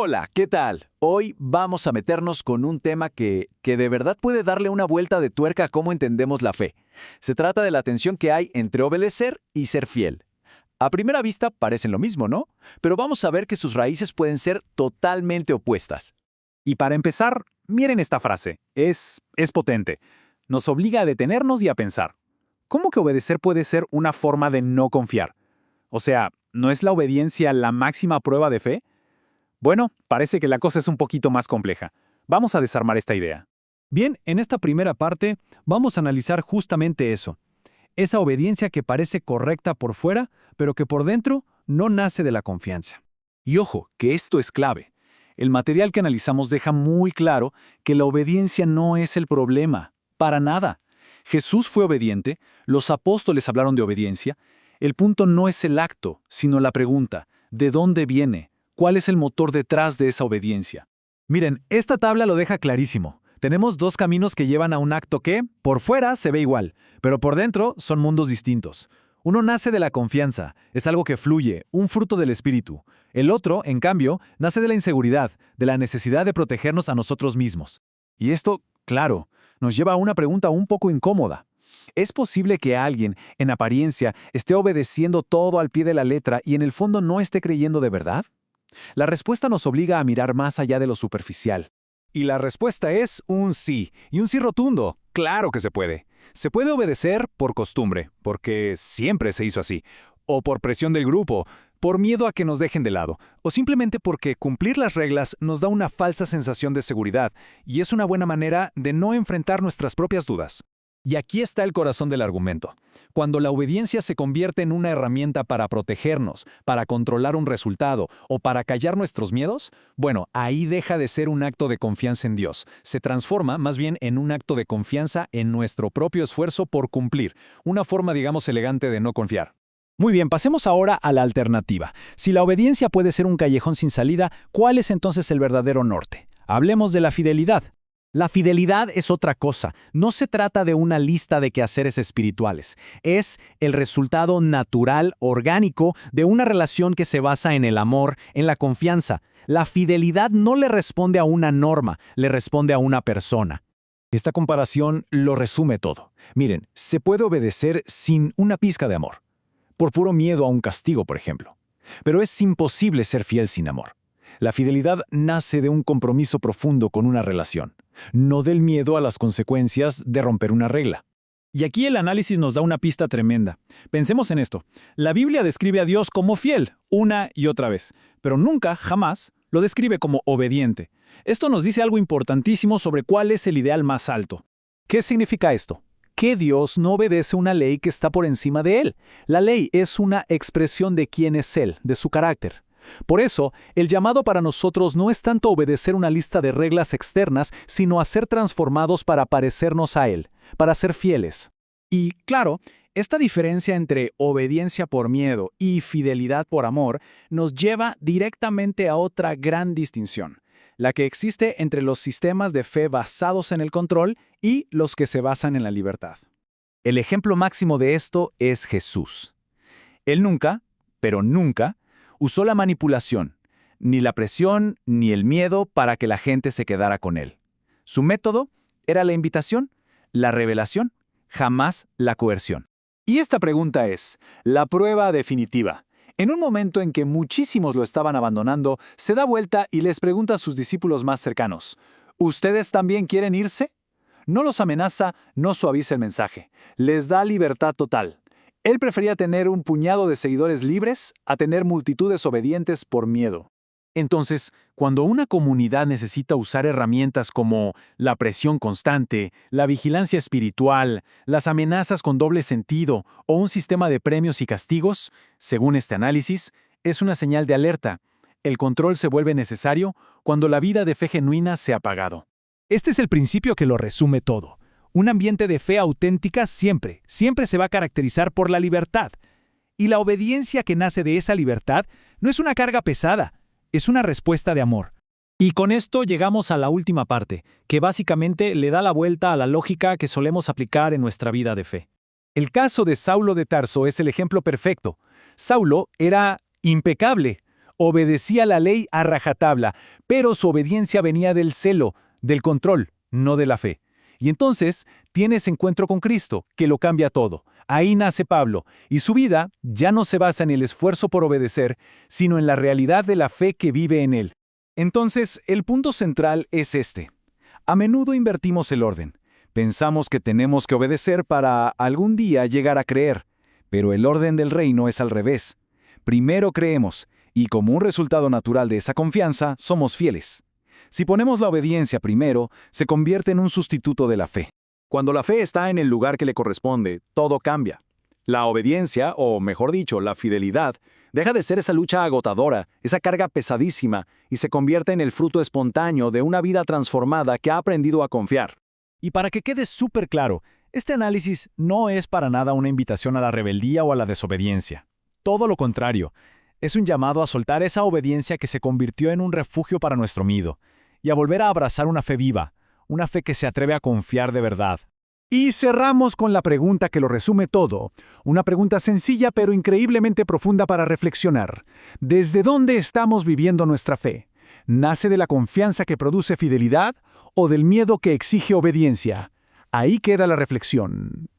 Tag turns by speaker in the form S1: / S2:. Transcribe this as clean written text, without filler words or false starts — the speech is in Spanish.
S1: Hola, ¿qué tal? Hoy vamos a meternos con un tema que de verdad puede darle una vuelta de tuerca a cómo entendemos la fe. Se trata de la tensión que hay entre obedecer y ser fiel. A primera vista parecen lo mismo, ¿no? Pero vamos a ver que sus raíces pueden ser totalmente opuestas.
S2: Y para empezar, miren esta frase. Es potente. Nos obliga a detenernos y a pensar. ¿Cómo que obedecer puede ser una forma de no confiar? O sea, ¿no es la obediencia la máxima prueba de fe? Bueno, parece que la cosa es un poquito más compleja. Vamos a desarmar esta idea.
S3: Bien, en esta primera parte vamos a analizar justamente eso. Esa obediencia que parece correcta por fuera, pero que por dentro no nace de la confianza.
S2: Y ojo, que esto es clave. El material que analizamos deja muy claro que la obediencia no es el problema, para nada. Jesús fue obediente, los apóstoles hablaron de obediencia. El punto no es el acto, sino la pregunta, ¿de dónde viene? ¿Cuál es el motor detrás de esa obediencia?
S3: Miren, esta tabla lo deja clarísimo. Tenemos dos caminos que llevan a un acto que, por fuera, se ve igual, pero por dentro son mundos distintos. Uno nace de la confianza, es algo que fluye, un fruto del espíritu. El otro, en cambio, nace de la inseguridad, de la necesidad de protegernos a nosotros mismos.
S2: Y esto, claro, nos lleva a una pregunta un poco incómoda. ¿Es posible que alguien, en apariencia, esté obedeciendo todo al pie de la letra y en el fondo no esté creyendo de verdad? La respuesta nos obliga a mirar más allá de lo superficial.
S4: Y la respuesta es un sí, y un sí rotundo. Claro que se puede. Se puede obedecer por costumbre, porque siempre se hizo así, o por presión del grupo, por miedo a que nos dejen de lado, o simplemente porque cumplir las reglas nos da una falsa sensación de seguridad, y es una buena manera de no enfrentar nuestras propias dudas. Y aquí está el corazón del argumento. Cuando la obediencia se convierte en una herramienta para protegernos, para controlar un resultado o para callar nuestros miedos, bueno, ahí deja de ser un acto de confianza en Dios. Se transforma más bien en un acto de confianza en nuestro propio esfuerzo por cumplir, una forma, digamos, elegante de no confiar.
S3: Muy bien, pasemos ahora a la alternativa. Si la obediencia puede ser un callejón sin salida, ¿cuál es entonces el verdadero norte? Hablemos de la fidelidad. La fidelidad es otra cosa. No se trata de una lista de quehaceres espirituales. Es el resultado natural, orgánico, de una relación que se basa en el amor, en la confianza. La fidelidad no le responde a una norma, le responde a una persona.
S4: Esta comparación lo resume todo. Miren, se puede obedecer sin una pizca de amor, por puro miedo a un castigo, por ejemplo. Pero es imposible ser fiel sin amor. La fidelidad nace de un compromiso profundo con una relación, no del miedo a las consecuencias de romper una regla.
S3: Y aquí el análisis nos da una pista tremenda. Pensemos en esto. La Biblia describe a Dios como fiel, una y otra vez, pero nunca, jamás, lo describe como obediente. Esto nos dice algo importantísimo sobre cuál es el ideal más alto.
S4: ¿Qué significa esto? Que Dios no obedece una ley que está por encima de Él. La ley es una expresión de quién es Él, de su carácter. Por eso, el llamado para nosotros no es tanto obedecer una lista de reglas externas, sino a ser transformados para parecernos a Él, para ser fieles.
S3: Y, claro, esta diferencia entre obediencia por miedo y fidelidad por amor nos lleva directamente a otra gran distinción, la que existe entre los sistemas de fe basados en el control y los que se basan en la libertad.
S4: El ejemplo máximo de esto es Jesús. Él nunca, pero nunca, usó la manipulación, ni la presión, ni el miedo para que la gente se quedara con él. Su método era la invitación, la revelación, jamás la coerción.
S2: Y esta pregunta es, la prueba definitiva. En un momento en que muchísimos lo estaban abandonando, se da vuelta y les pregunta a sus discípulos más cercanos, ¿ustedes también quieren irse? No los amenaza, no suaviza el mensaje. Les da libertad total. Él prefería tener un puñado de seguidores libres a tener multitudes obedientes por miedo.
S4: Entonces, cuando una comunidad necesita usar herramientas como la presión constante, la vigilancia espiritual, las amenazas con doble sentido o un sistema de premios y castigos, según este análisis, es una señal de alerta. El control se vuelve necesario cuando la vida de fe genuina se ha apagado.
S3: Este es el principio que lo resume todo. Un ambiente de fe auténtica siempre se va a caracterizar por la libertad. Y la obediencia que nace de esa libertad no es una carga pesada, es una respuesta de amor. Y con esto llegamos a la última parte, que básicamente le da la vuelta a la lógica que solemos aplicar en nuestra vida de fe.
S4: El caso de Saulo de Tarso es el ejemplo perfecto. Saulo era impecable,
S3: obedecía la ley a rajatabla, pero su obediencia venía del celo, del control, no de la fe. Y entonces tiene ese encuentro con Cristo, que lo cambia todo. Ahí nace Pablo, y su vida ya no se basa en el esfuerzo por obedecer, sino en la realidad de la fe que vive en él. Entonces, el punto central es este. A menudo invertimos el orden. Pensamos que tenemos que obedecer para algún día llegar a creer, pero el orden del reino es al revés. Primero creemos, y como un resultado natural de esa confianza, somos fieles. Si ponemos la obediencia primero, se convierte en un sustituto de la fe.
S2: Cuando la fe está en el lugar que le corresponde, todo cambia. La obediencia, o mejor dicho, la fidelidad, deja de ser esa lucha agotadora, esa carga pesadísima, y se convierte en el fruto espontáneo de una vida transformada que ha aprendido a confiar.
S3: Y para que quede súper claro, este análisis no es para nada una invitación a la rebeldía o a la desobediencia. Todo lo contrario, es un llamado a soltar esa obediencia que se convirtió en un refugio para nuestro miedo, y a volver a abrazar una fe viva, una fe que se atreve a confiar de verdad.
S2: Y cerramos con la pregunta que lo resume todo. Una pregunta sencilla pero increíblemente profunda para reflexionar. ¿Desde dónde estamos viviendo nuestra fe? ¿Nace de la confianza que produce fidelidad o del miedo que exige obediencia? Ahí queda la reflexión.